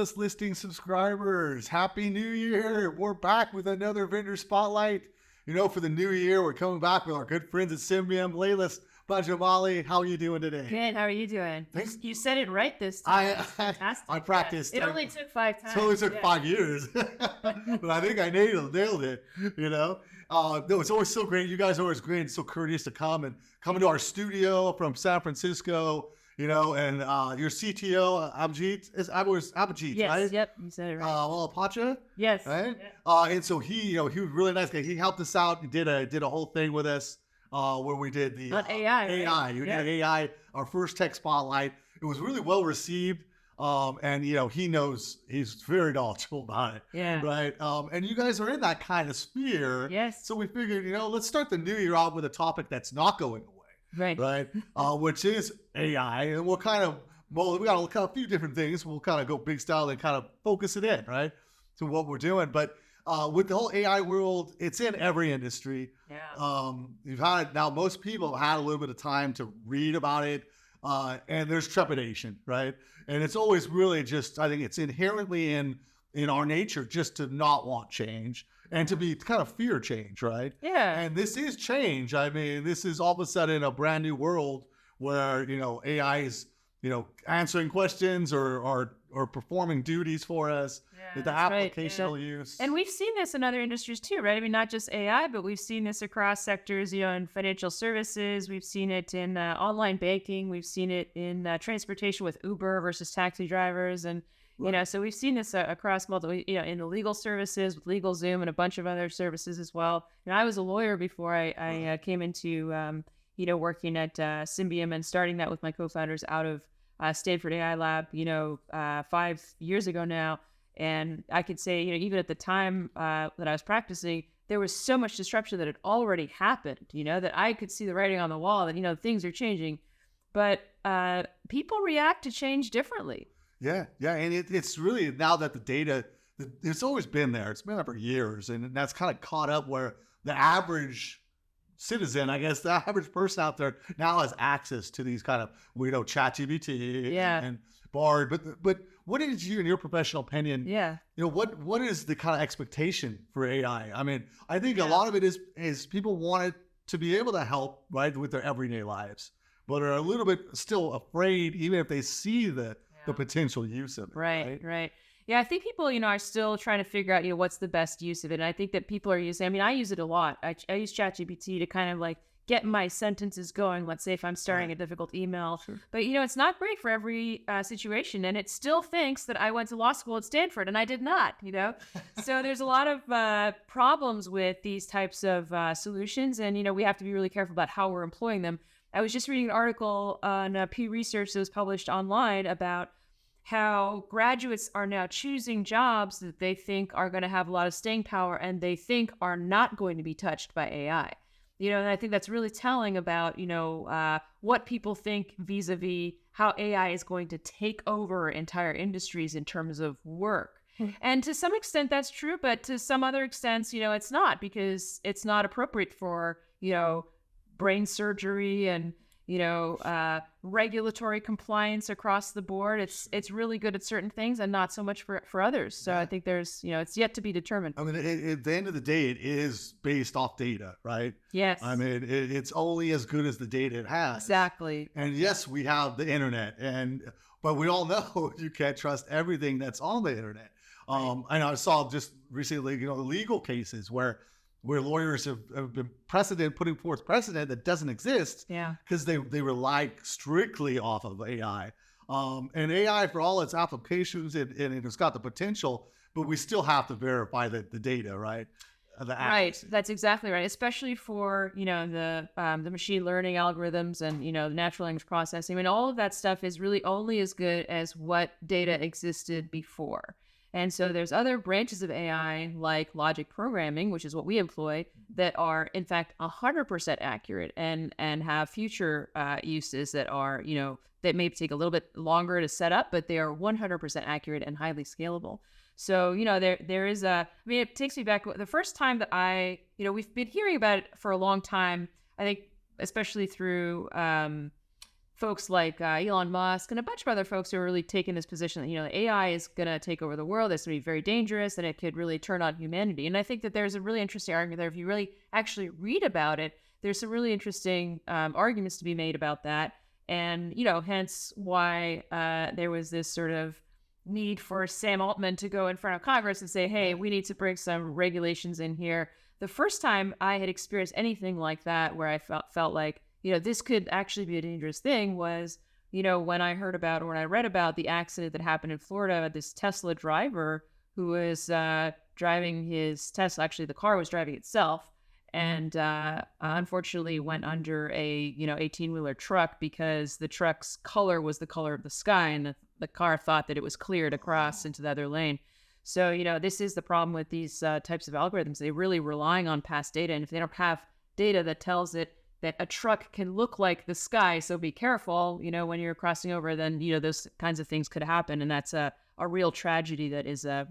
MLSListings subscribers. Happy New Year. We're back with another vendor spotlight. For the new year, we're coming back with our good friends at Symbium. Leila Banijamali, how are you doing today? Good. How are you doing? Thanks. You said it right this time. Fantastic. I practiced. It only took 5 times. It only took 5 years. But I think I nailed it, No, it's always so great. You guys are always great and so courteous to come into our studio from San Francisco. And your CTO, Abhijit, yes, right? Yep, you said it right. Pacha? Yes. Right? Yeah. And so he was a really nice guy. He helped us out. He did a whole thing with us where we did the AI. AI. Right? We did AI, our first tech spotlight. It was really well received. And he knows, he's very knowledgeable about it. Yeah. Right. And you guys are in that kind of sphere. Yes. So we figured, let's start the new year out with a topic that's not going away. Right. Which is AI. And we got a few different things. We'll kind of go big style and kind of focus it in, right, to what we're doing. But with the whole AI world, it's in every industry. Yeah. You've had now, most people have had a little bit of time to read about it. And there's trepidation, right? And it's always really just, I think it's inherently in our nature just to not want change and to be kind of fear change, right? Yeah. And this is change. I mean, this is all of a sudden a brand new world where, AI is, answering questions or performing duties for us. Yeah, the applicational use. And we've seen this in other industries too, right? I mean, not just AI, but we've seen this across sectors, in financial services. We've seen it in online banking. We've seen it in transportation with Uber versus taxi drivers. And, so we've seen this across multiple, in the legal services with LegalZoom and a bunch of other services as well. I was a lawyer before I came into, working at Symbium and starting that with my co-founders out of Stanford AI Lab, 5 years ago now. And I could say, even at the time that I was practicing, there was so much disruption that had already happened, that I could see the writing on the wall that, things are changing. But people react to change differently. Yeah. And it's really, now that the data, it's always been there. It's been there for years. And that's kind of caught up where the average citizen, I guess, the average person out there now has access to these kind of, ChatGPT and Bard. But what is in your professional opinion? Yeah. What is the kind of expectation for AI? I mean, I think a lot of it is people want it to be able to help, right, with their everyday lives, but are a little bit still afraid, even if they see the potential use of it. Right. Yeah, I think people, are still trying to figure out, what's the best use of it. And I think that people are using, I use it a lot. I use ChatGPT to kind of get my sentences going. Let's say if I'm starting a difficult email, sure. But it's not great for every situation. And it still thinks that I went to law school at Stanford and I did not, So there's a lot of problems with these types of solutions. And, we have to be really careful about how we're employing them. I was just reading an article on Pew Research that was published online about how graduates are now choosing jobs that they think are going to have a lot of staying power and they think are not going to be touched by AI. And I think that's really telling about, what people think vis-a-vis how AI is going to take over entire industries in terms of work. And to some extent that's true, but to some other extents, it's not, because it's not appropriate for, brain surgery and, regulatory compliance across the board. It's really good at certain things and not so much for others. So I think there's, it's yet to be determined. I mean, at the end of the day, it is based off data, right? Yes. I mean, it's only as good as the data it has. Exactly. And yes, we have the internet, but we all know you can't trust everything that's on the internet. And I saw just recently, legal cases where lawyers have been putting forth precedent that doesn't exist because they rely strictly off of AI. And AI, for all its applications, and it's got the potential, but we still have to verify the data, right? Right. That's exactly right. Especially for, the machine learning algorithms and, the natural language processing. I mean, all of that stuff is really only as good as what data existed before. And so there's other branches of AI like logic programming, which is what we employ, that are in fact 100% accurate and have future uses that are, that may take a little bit longer to set up, but they are 100% accurate and highly scalable. So, there is it takes me back the first time that we've been hearing about it for a long time, I think, especially through folks like Elon Musk and a bunch of other folks who are really taking this position that, AI is going to take over the world. It's going to be very dangerous and it could really turn on humanity. And I think that there's a really interesting argument there. If you really actually read about it, there's some really interesting arguments to be made about that. And, hence why there was this sort of need for Sam Altman to go in front of Congress and say, hey, we need to bring some regulations in here. The first time I had experienced anything like that, where I felt like, this could actually be a dangerous thing, was, when I heard about, or when I read about the accident that happened in Florida, this Tesla driver who was driving his Tesla, actually the car was driving itself, and unfortunately went under a 18-wheeler truck because the truck's color was the color of the sky, and the car thought that it was clear to cross into the other lane. So, this is the problem with these types of algorithms. They're really relying on past data, and if they don't have data that tells it that a truck can look like the sky, so be careful, when you're crossing over, then, those kinds of things could happen, and that's a real tragedy that is a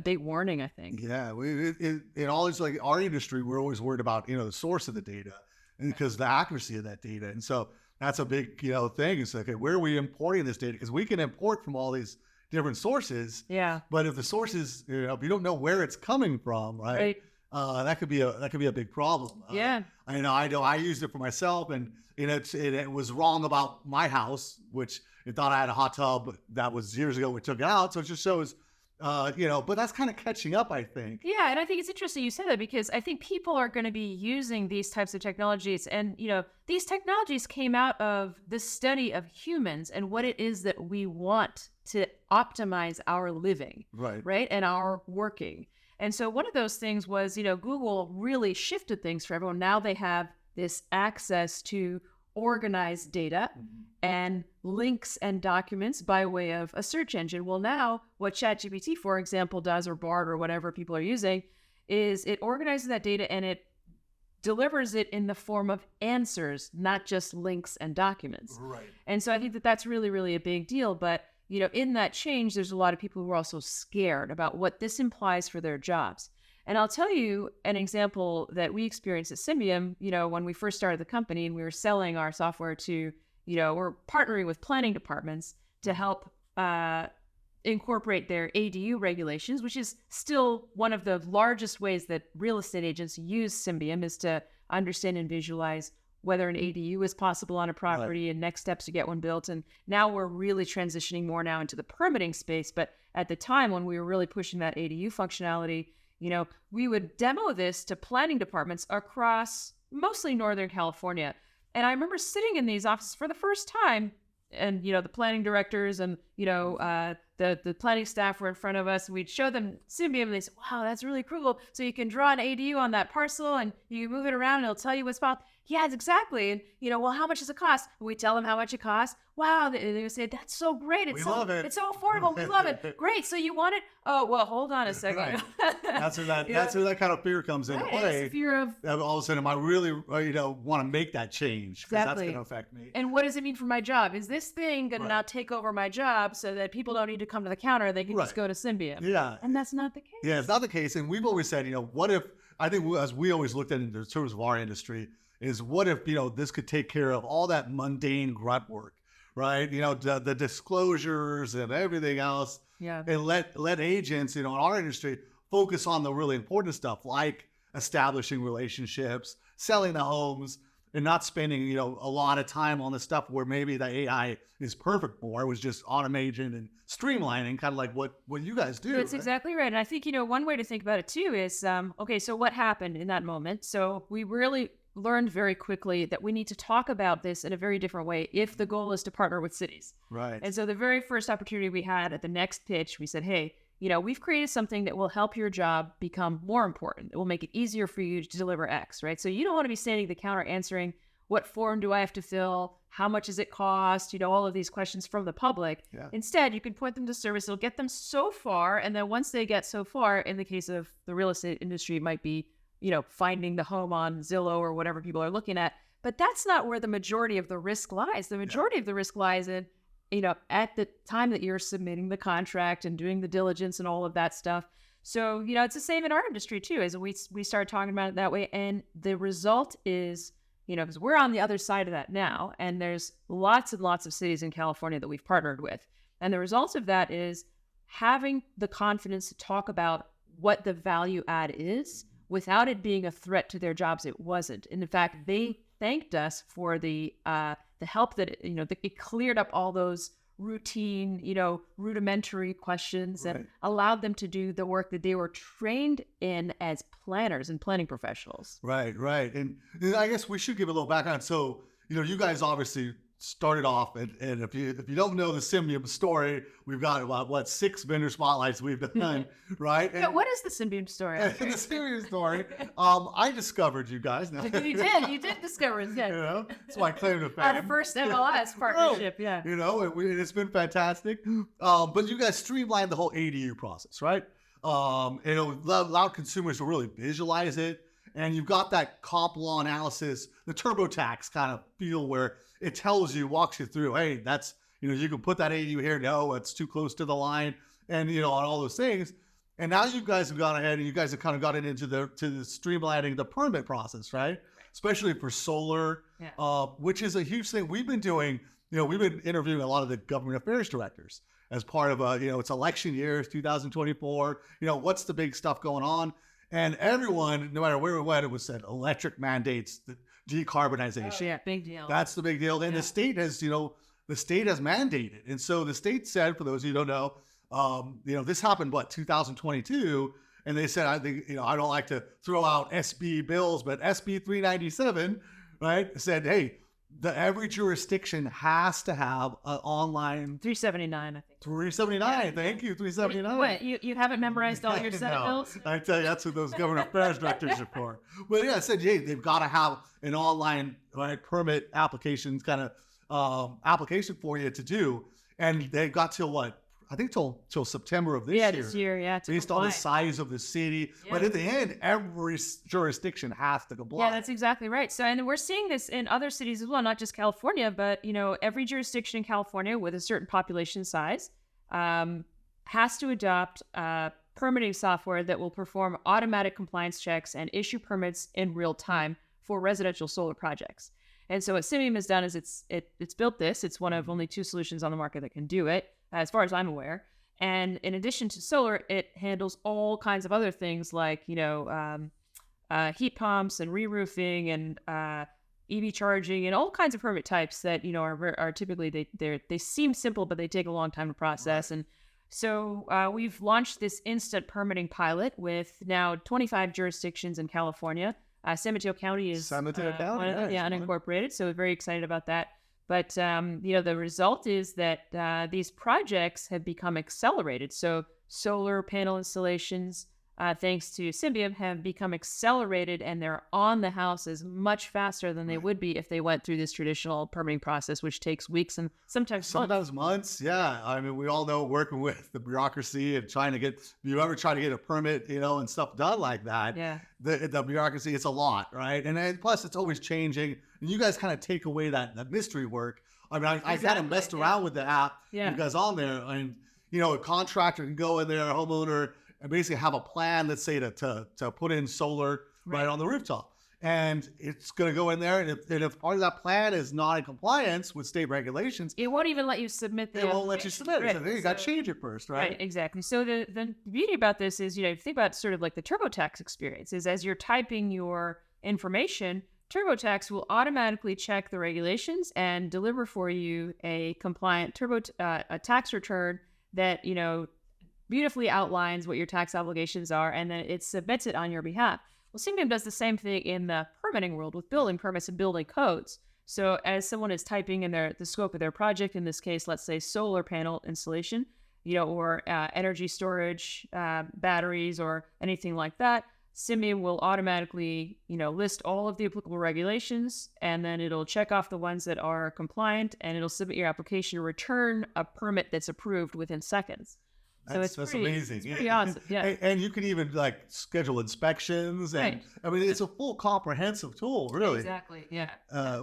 big warning, I think. Yeah, in all this, like our industry, we're always worried about, the source of the data and because the accuracy of that data. And so that's a big, thing. It's like, okay, where are we importing this data? Because we can import from all these different sources. Yeah. But if the sources, if you don't know where it's coming from, right? That could be a big problem. Yeah. I know I used it for myself, and it was wrong about my house, which it thought I had a hot tub that was years ago. We took it out. So it just shows, but that's kind of catching up, I think. Yeah. And I think it's interesting you said that, because I think people are going to be using these types of technologies. And, these technologies came out of the study of humans and what it is that we want to optimize our living. Right. And our working. And so one of those things was, Google really shifted things for everyone. Now they have this access to organized data and links and documents by way of a search engine. Well, now what ChatGPT, for example, does, or BART, or whatever people are using, is it organizes that data and it delivers it in the form of answers, not just links and documents. Right. And so I think that that's really, really a big deal. But in that change, there's a lot of people who are also scared about what this implies for their jobs. And I'll tell you an example that we experienced at Symbium, when we first started the company and we were selling our software to, we're partnering with planning departments to help incorporate their ADU regulations, which is still one of the largest ways that real estate agents use Symbium, is to understand and visualize whether an ADU is possible on a property, right, and next steps to get one built. And now we're really transitioning more now into the permitting space. But at the time when we were really pushing that ADU functionality, we would demo this to planning departments across mostly Northern California. And I remember sitting in these offices for the first time, and, the planning directors and, the planning staff were in front of us, and we'd show them Symbium, and they said, wow, that's really cool. So you can draw an ADU on that parcel and you can move it around and it'll tell you what's possible. Yeah, exactly. And, well, how much does it cost? And we tell them how much it costs. Wow. They would say, that's so great. We love it. It's so affordable. We love it. Great. So you want it? Oh, well, hold on a second. Right. That's where that kind of fear comes into play. It's fear of all of a sudden, am I really, want to make that change? Because that's going to affect me. And what does it mean for my job? Is this thing going to now take over my job so that people don't need to come to the counter? They can just go to Symbium. Yeah. And that's not the case. Yeah, it's not the case. And we've always said, what if, I think as we always looked at it in terms of our industry, is what if, this could take care of all that mundane grunt work, right? The disclosures and everything else. Yeah. And let agents, in our industry, focus on the really important stuff, like establishing relationships, selling the homes, and not spending, a lot of time on the stuff where maybe the AI is perfect for. It was just automation and streamlining, kind of like what you guys do. That's exactly right. And I think, one way to think about it too is, okay, so what happened in that moment? So we really learned very quickly that we need to talk about this in a very different way if the goal is to partner with cities. Right. And so the very first opportunity we had at the next pitch, we said, hey, we've created something that will help your job become more important. It will make it easier for you to deliver X, right? So you don't want to be standing at the counter answering, what form do I have to fill? How much does it cost? All of these questions from the public. Yeah. Instead, you can point them to service. It'll get them so far. And then once they get so far, in the case of the real estate industry, it might be, finding the home on Zillow or whatever people are looking at. But that's not where the majority of the risk lies. The majority of the risk lies in, at the time that you're submitting the contract and doing the diligence and all of that stuff. So, it's the same in our industry too, as we start talking about it that way. And the result is, because we're on the other side of that now. And there's lots and lots of cities in California that we've partnered with. And the result of that is having the confidence to talk about what the value add is without it being a threat to their jobs. It wasn't. And in fact, they thanked us for the help that, it cleared up all those routine, rudimentary questions and allowed them to do the work that they were trained in as planners and planning professionals. Right. And I guess we should give a little background. So, you guys obviously started off, and if you don't know the Symbium story, we've got about 6 vendor spotlights we've done, right? And what is the Symbium story? The Symbium story, I discovered you guys. Now. You did discover it. Yeah. That's my claim to fame. Our first MLS partnership, yeah. It's been fantastic. But you guys streamlined the whole ADU process, right? It allowed consumers to really visualize it. And you've got that comp law analysis, the TurboTax kind of feel where it tells you, walks you through, hey, that's, you can put that ADU here. No, it's too close to the line. And, on all those things. And now you guys have gone ahead and you guys have kind of gotten into the streamlining the permit process, right? Especially for solar, which is a huge thing. We've been doing, we've been interviewing a lot of the government affairs directors as part of it's election year, it's 2024. What's the big stuff going on? And everyone, no matter where we went, it was said electric mandates, the decarbonization. Oh, yeah, big deal. That's the big deal. And the state has, mandated. And so the state said, for those of you who don't know, this happened, 2022. And they said, I think, I don't like to throw out SB bills, but SB 397, right, said, hey, every jurisdiction has to have an online 379, I think. 379, thank you, 379. What, you haven't memorized all your Senate bills? I tell you, that's what those government affairs directors are for. But yeah, I said, hey, they've got to have an online permit applications kind of application for you to do. And they got till what? I think till September of this year. Yeah, this year, based on the size of the city. Yeah. But in the end, every jurisdiction has to comply. Yeah, that's exactly right. So, and we're seeing this in other cities as well, not just California, but, every jurisdiction in California with a certain population size has to adopt permitting software that will perform automatic compliance checks and issue permits in real time for residential solar projects. And so what Symbium has done is it's built this. It's one of only 2 solutions on the market that can do it, as far as I'm aware. And in addition to solar, it handles all kinds of other things like, heat pumps and re-roofing and EV charging and all kinds of permit types that, are typically, they seem simple, but they take a long time to process. Right. And so we've launched this instant permitting pilot with now 25 jurisdictions in California. San Mateo County is unincorporated, so we're very excited about that. But, the result is that these projects have become accelerated. So solar panel installations, thanks to Symbium, have become accelerated, and they're on the houses much faster than they would be if they went through this traditional permitting process, which takes weeks and sometimes months. Yeah. I mean, we all know working with the bureaucracy and trying to get, if you ever try to get a permit, and stuff done like that, the bureaucracy, it's a lot, right? And plus it's always changing. And you guys kind of take away that mystery work. I mean, I kind of messed around with the app, you guys on there, and, a contractor can go in there, a homeowner, and basically have a plan, let's say, to put in solar right on the rooftop. And it's going to go in there. And if part of that plan is not in compliance with state regulations, it won't even let you submit it won't let you submit it. So you got to change it first, right? Right, exactly. So the beauty about this is, think about sort of like the TurboTax experience is as you're typing your information, TurboTax will automatically check the regulations and deliver for you a compliant a tax return that, beautifully outlines what your tax obligations are, and then it submits it on your behalf. Well, Symbium does the same thing in the permitting world with building permits and building codes. So as someone is typing in the scope of their project, in this case, let's say solar panel installation, or energy storage, batteries, or anything like that, Symbium will automatically, list all of the applicable regulations, and then it'll check off the ones that are compliant, and it'll submit your application to return a permit that's approved within seconds. So that's amazing. It's pretty awesome. Yeah. And you can even schedule inspections, and I mean, it's a full comprehensive tool, really. Exactly. Yeah.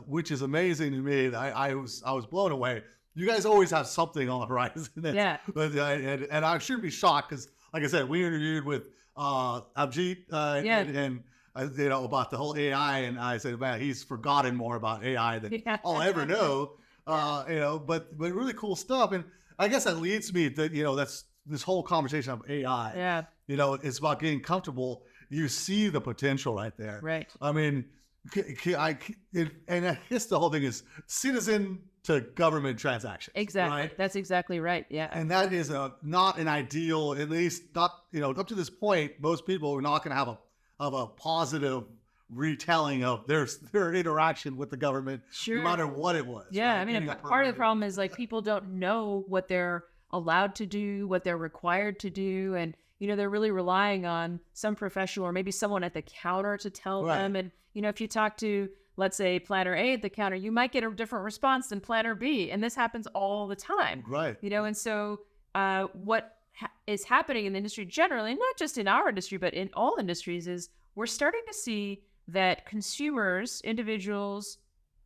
Which is amazing to me. I was blown away. You guys always have something on the horizon. Yeah. But and I shouldn't be shocked because, like I said, we interviewed with Abjit and about the whole AI, and I said, man, he's forgotten more about AI than I'll ever know. But really cool stuff. And I guess that leads me to, that's this whole conversation of AI. Yeah. It's about getting comfortable. You see the potential right there. Right. I mean, and I guess the whole thing is citizen to government transactions. Exactly. Right? That's exactly right. Yeah. And that is not an ideal, at least not, up to this point, most people are not going to have a positive retelling of their interaction with the government, sure, no matter what it was. Yeah. Right? I mean, part of the problem is like people don't know what they're allowed to do, what they're required to do. And, they're really relying on some professional or maybe someone at the counter to tell them. And, if you talk to, let's say, planner A at the counter, you might get a different response than planner B. And this happens all the time. Right. And so what is happening in the industry generally, not just in our industry, but in all industries, is we're starting to see that consumers, individuals,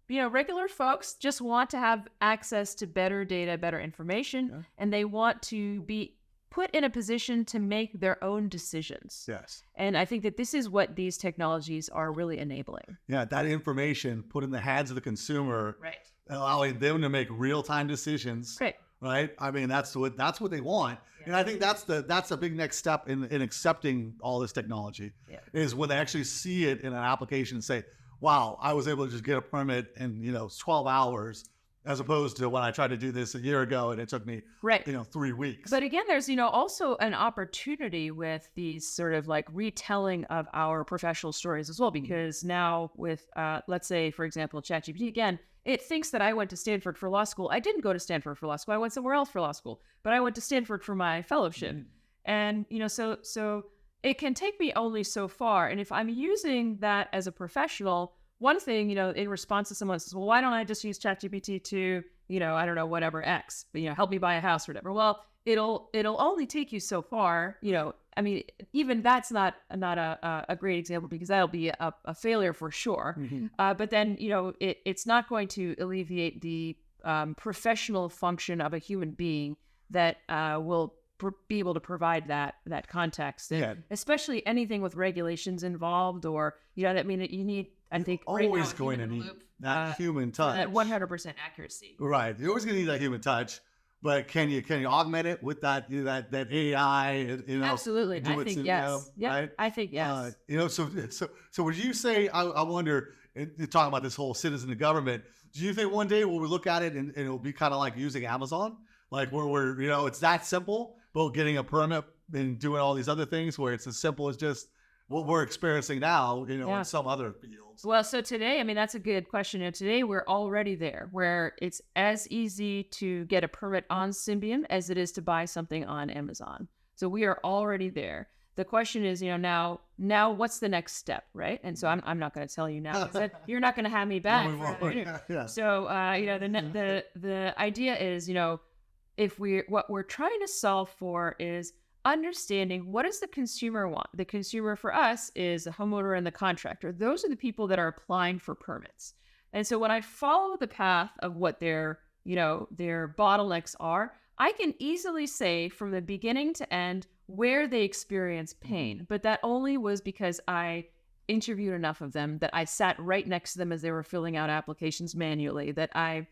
regular folks just want to have access to better data, better information, and they want to be put in a position to make their own decisions. Yes. And I think that this is what these technologies are really enabling. Yeah, that information put in the hands of the consumer, right, allowing them to make real-time decisions. Right. Right. I mean, that's what they want. Yeah. And I think that's a big next step in accepting all this technology, is when they actually see it in an application and say, wow, I was able to just get a permit in, 12 hours, as opposed to when I tried to do this a year ago and it took me, 3 weeks. But again, there's, also an opportunity with these sort of like retelling of our professional stories as well, because now with, let's say, for example, ChatGPT, again, it thinks that I went to Stanford for law school. I didn't go to Stanford for law school. I went somewhere else for law school, but I went to Stanford for my fellowship. And, so it can take me only so far. And if I'm using that as a professional, one thing, in response to someone says, well, why don't I just use ChatGPT to, I don't know, whatever X, but, help me buy a house or whatever. Well, it'll only take you so far. I mean, even that's not a great example, because that'll be a failure for sure. But then, it's not going to alleviate the professional function of a human being that will be able to provide that context. And especially anything with regulations involved, or, I mean, you need, I think, always right now, going to need that human touch. That 100% accuracy. Right. You're always going to need that human touch. But can you augment it with that AI? Absolutely. I think yes. Yeah. Right? I think yes. So would you say? I wonder. Talking about this whole citizen to government, do you think one day we'll look at it and it'll be kind of like using Amazon, like where we're it's that simple, but getting a permit and doing all these other things where it's as simple as just what we're experiencing now, in some other fields. Well, so today, I mean, that's a good question. And today we're already there, where it's as easy to get a permit on Symbium as it is to buy something on Amazon. So we are already there. The question is, now what's the next step, right? And so I'm not going to tell you now, because you're not going to have me back. Yeah. So, the idea is, what we're trying to solve for is understanding, what does the consumer want? The consumer for us is the homeowner and the contractor. Those are the people that are applying for permits. And so when I follow the path of what their bottlenecks are, I can easily say from the beginning to end where they experience pain. But that only was because I interviewed enough of them, that I sat right next to them as they were filling out applications manually, that I've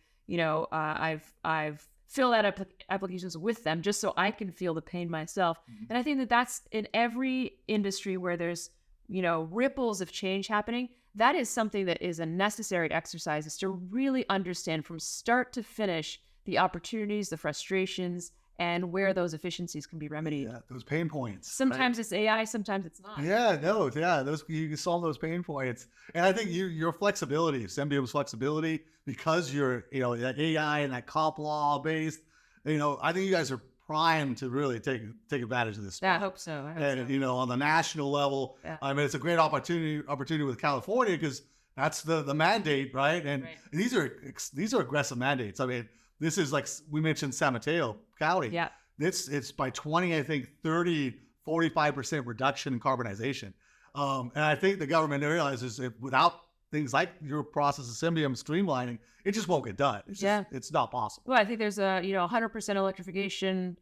filled out applications with them just so I can feel the pain myself. And I think that that's in every industry where there's, ripples of change happening. That is something that is a necessary exercise, is to really understand from start to finish the opportunities, the frustrations, and where those efficiencies can be remedied. Yeah, those pain points. Sometimes it's AI, sometimes it's not. Those you can solve those pain points. And I think your flexibility, Symbium's flexibility, because you're that AI and that comp law based, I think you guys are primed to really take advantage of this. Yeah, I hope so. On the national level, I mean, it's a great opportunity with California, because that's the mandate, right? And these are aggressive mandates. I mean, this is like we mentioned San Mateo County. Yeah. It's by 45% reduction in carbonization. And I think the government realizes without things like your process of Symbium streamlining, it just won't get done. It's just, it's not possible. Well, I think there's a 100% electrification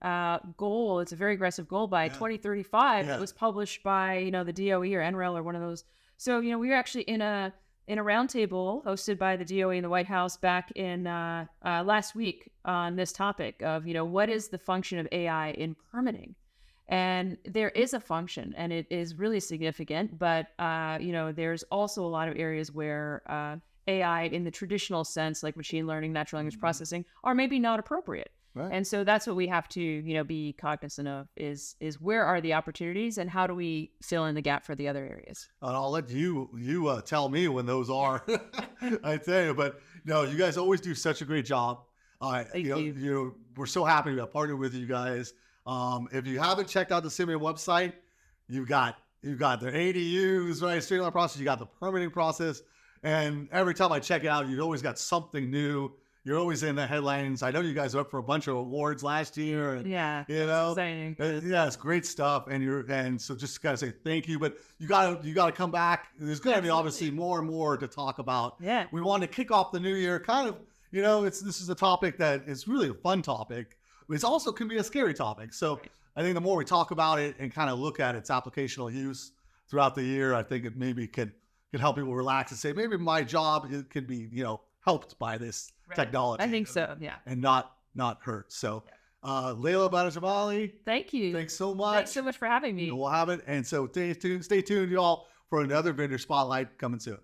goal. It's a very aggressive goal by 2035. It was published by the DOE or NREL or one of those. So we were actually in a roundtable hosted by the DOE and the White House back in last week on this topic of what is the function of AI in permitting. And there is a function, and it is really significant. But there's also a lot of areas where AI, in the traditional sense, like machine learning, natural language processing, are maybe not appropriate. Right. And so that's what we have to be cognizant of: is where are the opportunities, and how do we fill in the gap for the other areas? And I'll let you tell me when those are. I tell you, but no, you guys always do such a great job. Thank you. We're so happy to partner with you guys. If you haven't checked out the Symbium website, you've got their ADUs, right? Streamline process. You got the permitting process, and every time I check it out, you've always got something new. You're always in the headlines. I know you guys are up for a bunch of awards last year, and exciting. It's great stuff. And so just gotta say thank you. But you gotta come back. There's gonna be obviously more and more to talk about. Yeah, we want to kick off the new year. Kind of, this is a topic that is really a fun topic. It also can be a scary topic. So I think the more we talk about it and kind of look at its applicational use throughout the year, I think it maybe can help people relax and say, maybe my job could be, helped by this technology. I think so, yeah. And not hurt. So Leila Banijamali, thank you. Thanks so much. Thanks so much for having me. We'll have it. And so stay tuned, y'all, for another vendor spotlight coming soon.